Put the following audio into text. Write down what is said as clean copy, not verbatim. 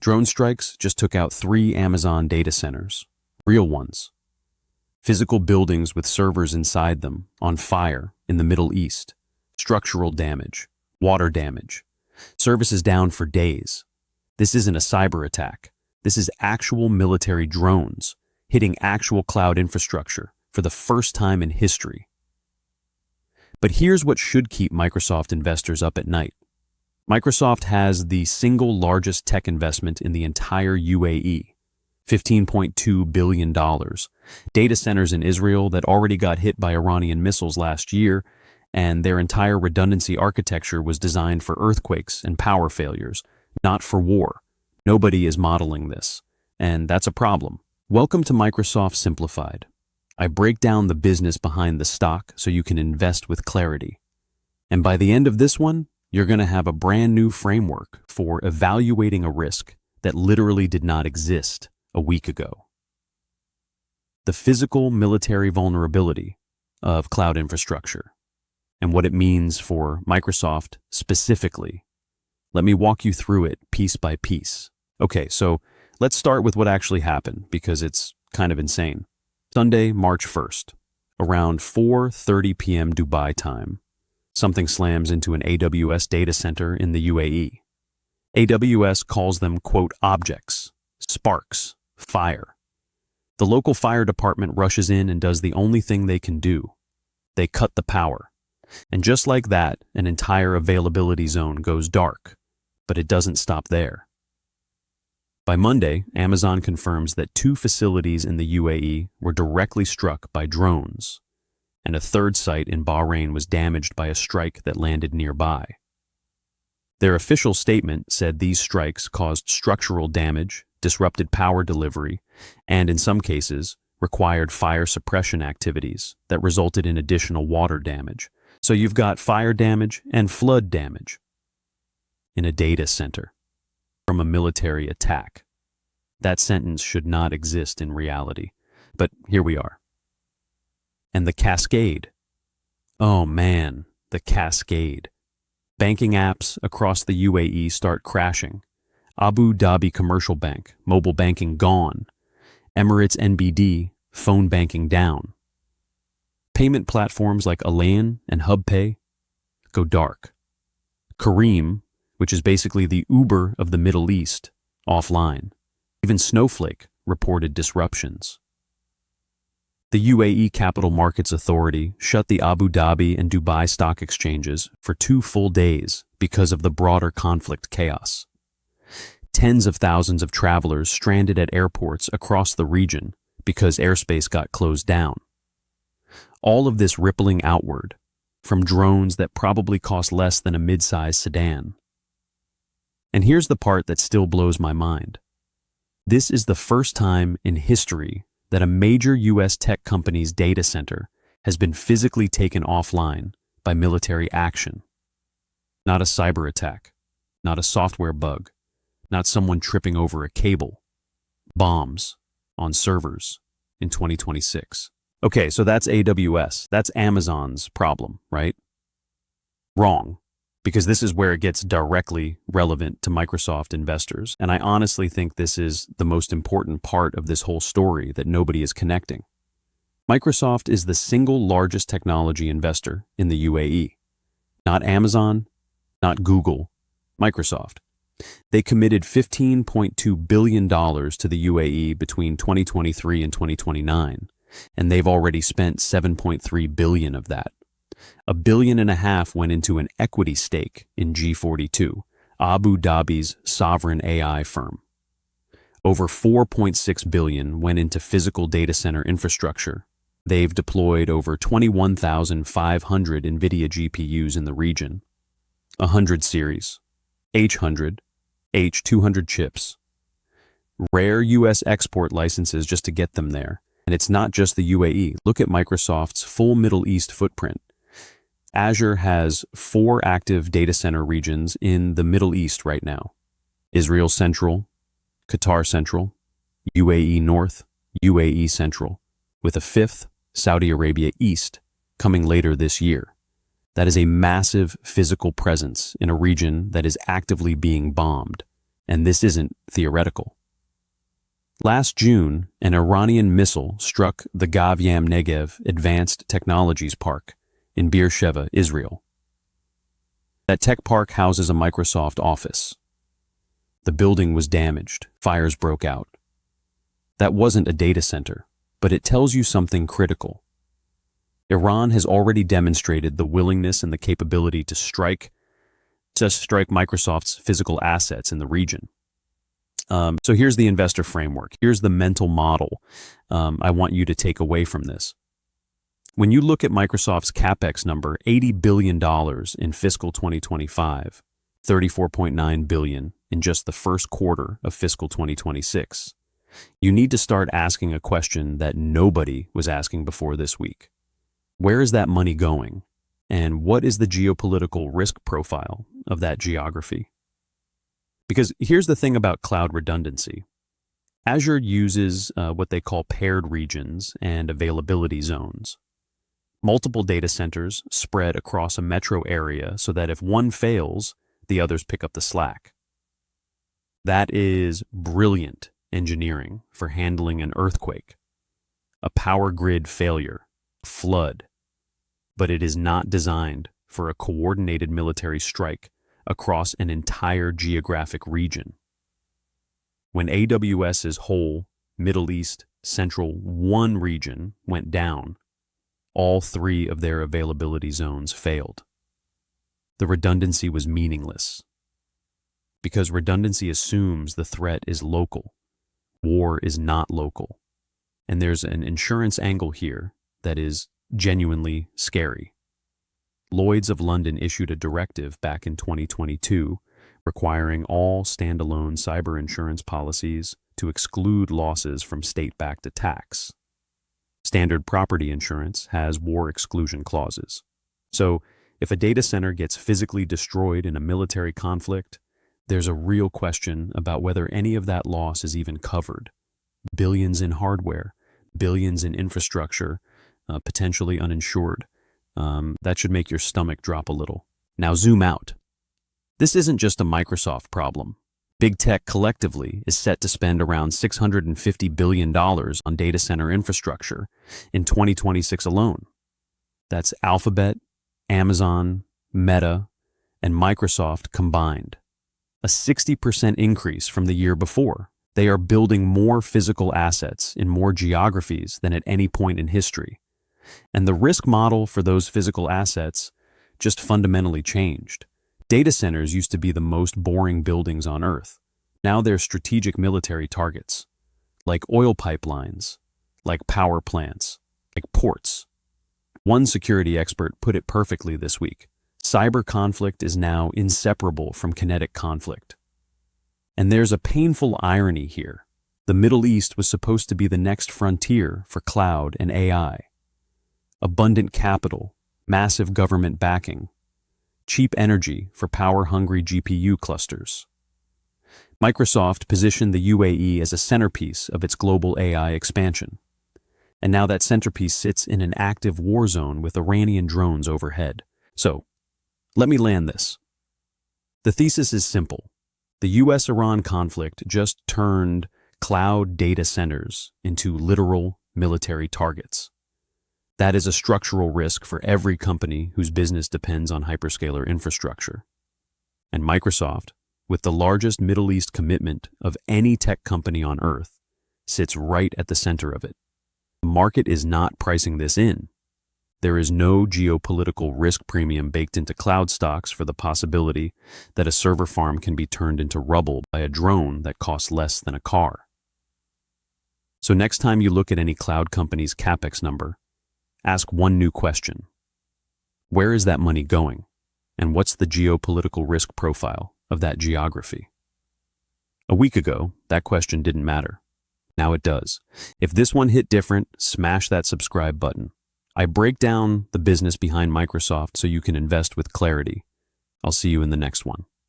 Drone strikes just took out 3 Amazon data centers, real ones. Physical buildings with servers inside them on fire in the Middle East. Structural damage, water damage. Services down for days. This isn't a cyber attack. This is actual military drones hitting actual cloud infrastructure for the first time in history. But here's what should keep Microsoft investors up at night. Microsoft has the single largest tech investment in the entire UAE, $15.2 billion. Data centers in Israel that already got hit by Iranian missiles last year, and their entire redundancy architecture was designed for earthquakes and power failures, not for war. Nobody is modeling this, and that's a problem. Welcome to Microsoft Simplified. I break down the business behind the stock so you can invest with clarity. And by the end of this one, you're going to have a brand new framework for evaluating a risk that literally did not exist a week ago. The physical military vulnerability of cloud infrastructure and what it means for Microsoft specifically. Let me walk you through it piece by piece. Okay, so let's start with what actually happened because it's kind of insane. Sunday, March 1st, around 4:30 p.m. Dubai time, something slams into an AWS data center in the UAE. AWS calls them, quote, objects, sparks, fire. The local fire department rushes in and does the only thing they can do. They cut the power. And just like that, an entire availability zone goes dark. But it doesn't stop there. By Monday, Amazon confirms that 2 facilities in the UAE were directly struck by drones, and a third site in Bahrain was damaged by a strike that landed nearby. Their official statement said these strikes caused structural damage, disrupted power delivery, and in some cases, required fire suppression activities that resulted in additional water damage. So you've got fire damage and flood damage in a data center from a military attack. That sentence should not exist in reality, but here we are. And the Cascade. Oh man, the Cascade. Banking apps across the UAE start crashing. Abu Dhabi Commercial Bank, mobile banking gone. Emirates NBD, phone banking down. Payment platforms like Alain and HubPay go dark. Careem, which is basically the Uber of the Middle East, offline. Even Snowflake reported disruptions. The UAE Capital Markets Authority shut the Abu Dhabi and Dubai stock exchanges for 2 full days because of the broader conflict chaos. Tens of thousands of travelers stranded at airports across the region because airspace got closed down. All of this rippling outward from drones that probably cost less than a mid-sized sedan. And here's the part that still blows my mind. This is the first time in history that a major U.S. tech company's data center has been physically taken offline by military action. Not a cyber attack, not a software bug, not someone tripping over a cable. Bombs on servers in 2026. Okay, so that's AWS. That's Amazon's problem, right? Wrong. Because this is where it gets directly relevant to Microsoft investors. And I honestly think this is the most important part of this whole story that nobody is connecting. Microsoft is the single largest technology investor in the UAE. Not Amazon, not Google, Microsoft. They committed $15.2 billion to the UAE between 2023 and 2029, and they've already spent $7.3 billion of that. $1.5 billion went into an equity stake in G42, Abu Dhabi's sovereign AI firm. Over $4.6 billion went into physical data center infrastructure. They've deployed over 21,500 NVIDIA GPUs in the region, 100 series, H100, H200 chips, rare U.S. export licenses just to get them there. And it's not just the UAE. Look at Microsoft's full Middle East footprint. Azure has 4 active data center regions in the Middle East right now. Israel Central, Qatar Central, UAE North, UAE Central, with a 5th, Saudi Arabia East, coming later this year. That is a massive physical presence in a region that is actively being bombed. And this isn't theoretical. Last June, an Iranian missile struck the Gavyam Negev Advanced Technologies Park in Beersheba, Israel. That tech park houses a Microsoft office. The building was damaged, fires broke out. That wasn't a data center, but it tells you something critical. Iran has already demonstrated the willingness and the capability to strike Microsoft's physical assets in the region. So here's the investor framework. Here's the mental model I want you to take away from this. When you look at Microsoft's Capex number, $80 billion in fiscal 2025, $34.9 billion in just the first quarter of fiscal 2026, you need to start asking a question that nobody was asking before this week. Where is that money going? And what is the geopolitical risk profile of that geography? Because here's the thing about cloud redundancy. Azure uses what they call paired regions and availability zones. Multiple data centers spread across a metro area so that if one fails, the others pick up the slack. That is brilliant engineering for handling an earthquake, a power grid failure, a flood, but it is not designed for a coordinated military strike across an entire geographic region. When AWS's whole Middle East Central 1 region went down, all 3 of their availability zones failed. The redundancy was meaningless, because redundancy assumes the threat is local. War is not local. And there's an insurance angle here that is genuinely scary. Lloyd's of London issued a directive back in 2022 requiring all standalone cyber insurance policies to exclude losses from state-backed attacks. Standard property insurance has war exclusion clauses. So, if a data center gets physically destroyed in a military conflict, there's a real question about whether any of that loss is even covered. Billions in hardware, billions in infrastructure, potentially uninsured. That should make your stomach drop a little. Now zoom out. This isn't just a Microsoft problem. Big tech collectively is set to spend around $650 billion on data center infrastructure in 2026 alone. That's Alphabet, Amazon, Meta, and Microsoft combined. A 60% increase from the year before. They are building more physical assets in more geographies than at any point in history. And the risk model for those physical assets just fundamentally changed. Data centers used to be the most boring buildings on Earth. Now they're strategic military targets, like oil pipelines, like power plants, like ports. One security expert put it perfectly this week. Cyber conflict is now inseparable from kinetic conflict. And there's a painful irony here. The Middle East was supposed to be the next frontier for cloud and AI. Abundant capital, massive government backing, cheap energy for power-hungry GPU clusters. Microsoft positioned the UAE as a centerpiece of its global AI expansion. And now that centerpiece sits in an active war zone with Iranian drones overhead. So, let me land this. The thesis is simple. The US-Iran conflict just turned cloud data centers into literal military targets. That is a structural risk for every company whose business depends on hyperscaler infrastructure. And Microsoft, with the largest Middle East commitment of any tech company on Earth, sits right at the center of it. The market is not pricing this in. There is no geopolitical risk premium baked into cloud stocks for the possibility that a server farm can be turned into rubble by a drone that costs less than a car. So next time you look at any cloud company's Capex number, ask one new question. Where is that money going? And what's the geopolitical risk profile of that geography? A week ago, that question didn't matter. Now it does. If this one hit different, smash that subscribe button. I break down the business behind Microsoft so you can invest with clarity. I'll see you in the next one.